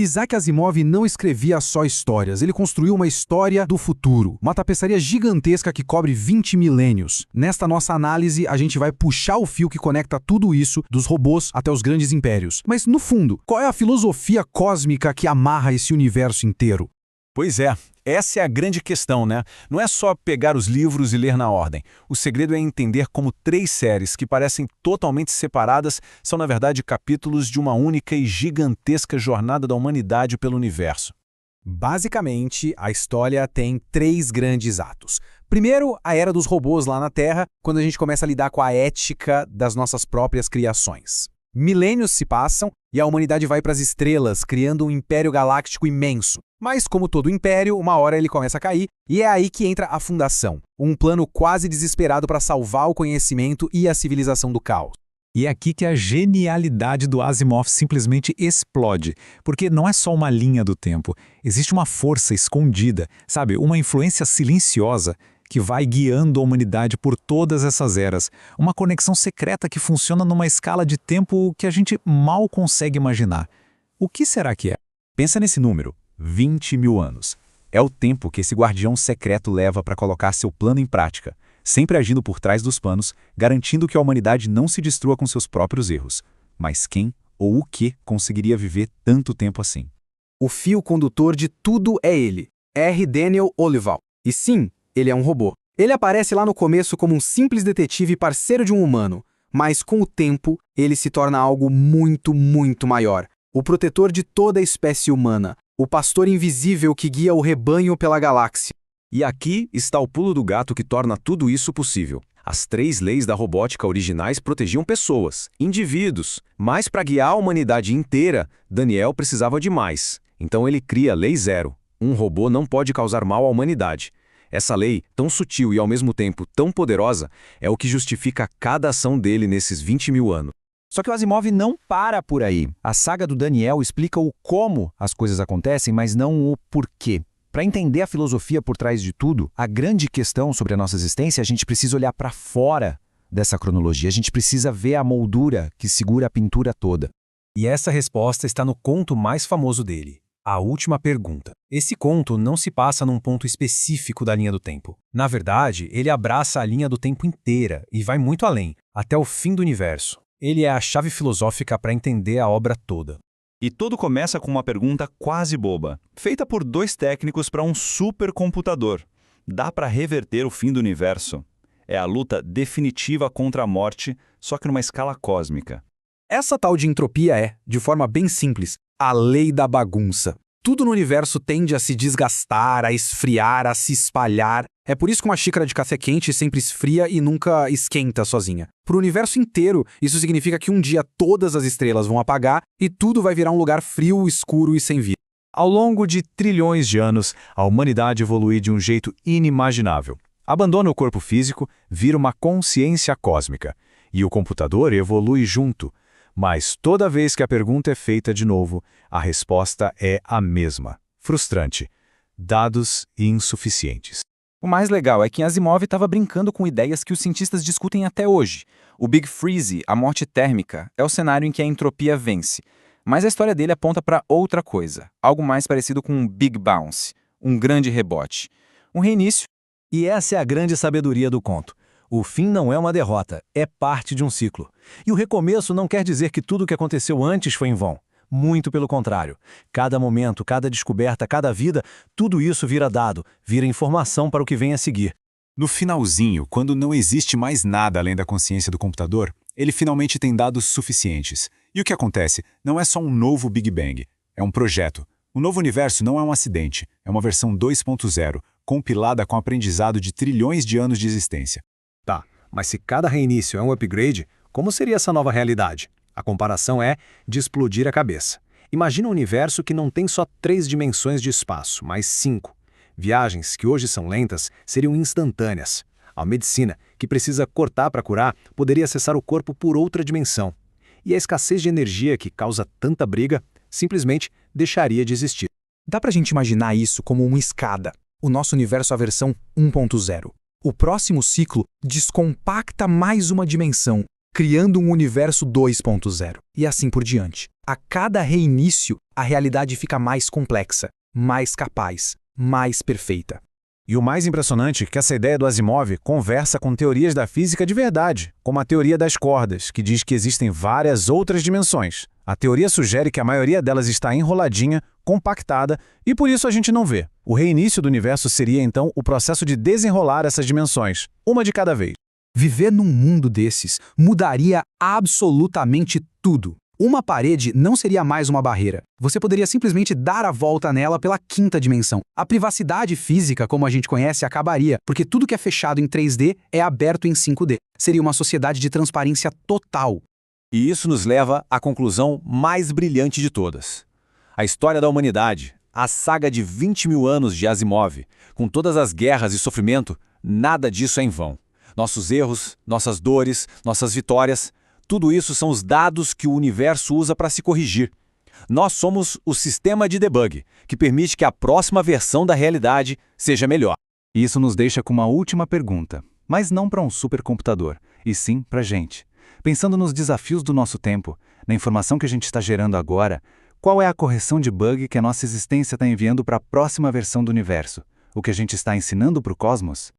Isaac Asimov não escrevia só histórias, ele construiu uma história do futuro, uma tapeçaria gigantesca que cobre 20 milênios. Nesta nossa análise, a gente vai puxar o fio que conecta tudo isso, dos robôs até os grandes impérios. Mas, no fundo, qual é a filosofia cósmica que amarra esse universo inteiro? Pois é, essa é a grande questão, né? Não é só pegar os livros e ler na ordem. O segredo é entender como 3 séries que parecem totalmente separadas são, na verdade, capítulos de uma única e gigantesca jornada da humanidade pelo universo. Basicamente, a história tem 3 grandes atos. Primeiro, a era dos robôs lá na Terra, quando a gente começa a lidar com a ética das nossas próprias criações. Milênios se passam e a humanidade vai para as estrelas, criando um império galáctico imenso. Mas, como todo império, uma hora ele começa a cair, e é aí que entra a Fundação, um plano quase desesperado para salvar o conhecimento e a civilização do caos. E é aqui que a genialidade do Asimov simplesmente explode, porque não é só uma linha do tempo, existe uma força escondida, sabe, uma influência silenciosa que vai guiando a humanidade por todas essas eras, uma conexão secreta que funciona numa escala de tempo que a gente mal consegue imaginar. O que será que é? Pensa nesse número, 20 mil anos. É o tempo que esse guardião secreto leva para colocar seu plano em prática, sempre agindo por trás dos panos, garantindo que a humanidade não se destrua com seus próprios erros. Mas quem ou o que conseguiria viver tanto tempo assim? O fio condutor de tudo é ele, R. Daniel Olivaw. E sim, ele é um robô. Ele aparece lá no começo como um simples detetive parceiro de um humano, mas com o tempo ele se torna algo muito, muito maior. O protetor de toda a espécie humana, o pastor invisível que guia o rebanho pela galáxia. E aqui está o pulo do gato que torna tudo isso possível. As 3 leis da robótica originais protegiam pessoas, indivíduos, mas para guiar a humanidade inteira, Daniel precisava de mais. Então ele cria a Lei Zero. Um robô não pode causar mal à humanidade. Essa lei, tão sutil e ao mesmo tempo tão poderosa, é o que justifica cada ação dele nesses 20 mil anos. Só que o Asimov não para por aí. A saga do Daniel explica o como as coisas acontecem, mas não o porquê. Para entender a filosofia por trás de tudo, a grande questão sobre a nossa existência, a gente precisa olhar para fora dessa cronologia. A gente precisa ver a moldura que segura a pintura toda. E essa resposta está no conto mais famoso dele, A Última Pergunta. Esse conto não se passa num ponto específico da linha do tempo. Na verdade, ele abraça a linha do tempo inteira e vai muito além, até o fim do universo. Ele é a chave filosófica para entender a obra toda. E tudo começa com uma pergunta quase boba, feita por 2 técnicos para um supercomputador. Dá para reverter o fim do universo? É a luta definitiva contra a morte, só que numa escala cósmica. Essa tal de entropia é, de forma bem simples, a lei da bagunça. Tudo no universo tende a se desgastar, a esfriar, a se espalhar. É por isso que uma xícara de café quente sempre esfria e nunca esquenta sozinha. Para o universo inteiro, isso significa que um dia todas as estrelas vão apagar e tudo vai virar um lugar frio, escuro e sem vida. Ao longo de trilhões de anos, a humanidade evolui de um jeito inimaginável. Abandona o corpo físico, vira uma consciência cósmica. E o computador evolui junto. Mas toda vez que a pergunta é feita de novo, a resposta é a mesma. Frustrante. Dados insuficientes. O mais legal é que Asimov estava brincando com ideias que os cientistas discutem até hoje. O Big Freeze, a morte térmica, é o cenário em que a entropia vence. Mas a história dele aponta para outra coisa, algo mais parecido com um Big Bounce, um grande rebote. Um reinício. E essa é a grande sabedoria do conto. O fim não é uma derrota, é parte de um ciclo. E o recomeço não quer dizer que tudo o que aconteceu antes foi em vão. Muito pelo contrário. Cada momento, cada descoberta, cada vida, tudo isso vira dado, vira informação para o que vem a seguir. No finalzinho, quando não existe mais nada além da consciência do computador, ele finalmente tem dados suficientes. E o que acontece não é só um novo Big Bang, é um projeto. O novo universo não é um acidente, é uma versão 2.0, compilada com aprendizado de trilhões de anos de existência. Tá, mas se cada reinício é um upgrade, como seria essa nova realidade? A comparação é de explodir a cabeça. Imagina um universo que não tem só 3 dimensões de espaço, mas 5. Viagens que hoje são lentas seriam instantâneas. A medicina, que precisa cortar para curar, poderia acessar o corpo por outra dimensão. E a escassez de energia que causa tanta briga, simplesmente deixaria de existir. Dá pra gente imaginar isso como uma escada. O nosso universo é a versão 1.0. O próximo ciclo descompacta mais uma dimensão, criando um universo 2.0, e assim por diante. A cada reinício, a realidade fica mais complexa, mais capaz, mais perfeita. E o mais impressionante é que essa ideia do Asimov conversa com teorias da física de verdade, como a teoria das cordas, que diz que existem várias outras dimensões. A teoria sugere que a maioria delas está enroladinha, compactada, e por isso a gente não vê. O reinício do universo seria, então, o processo de desenrolar essas dimensões, uma de cada vez. Viver num mundo desses mudaria absolutamente tudo. Uma parede não seria mais uma barreira. Você poderia simplesmente dar a volta nela pela quinta dimensão. A privacidade física, como a gente conhece, acabaria, porque tudo que é fechado em 3D é aberto em 5D. Seria uma sociedade de transparência total. E isso nos leva à conclusão mais brilhante de todas. A história da humanidade, a saga de 20 mil anos de Asimov, com todas as guerras e sofrimento, nada disso é em vão. Nossos erros, nossas dores, nossas vitórias, tudo isso são os dados que o universo usa para se corrigir. Nós somos o sistema de debug, que permite que a próxima versão da realidade seja melhor. Isso nos deixa com uma última pergunta, mas não para um supercomputador, e sim para a gente. Pensando nos desafios do nosso tempo, na informação que a gente está gerando agora, qual é a correção de bug que a nossa existência está enviando para a próxima versão do universo? O que a gente está ensinando para o cosmos?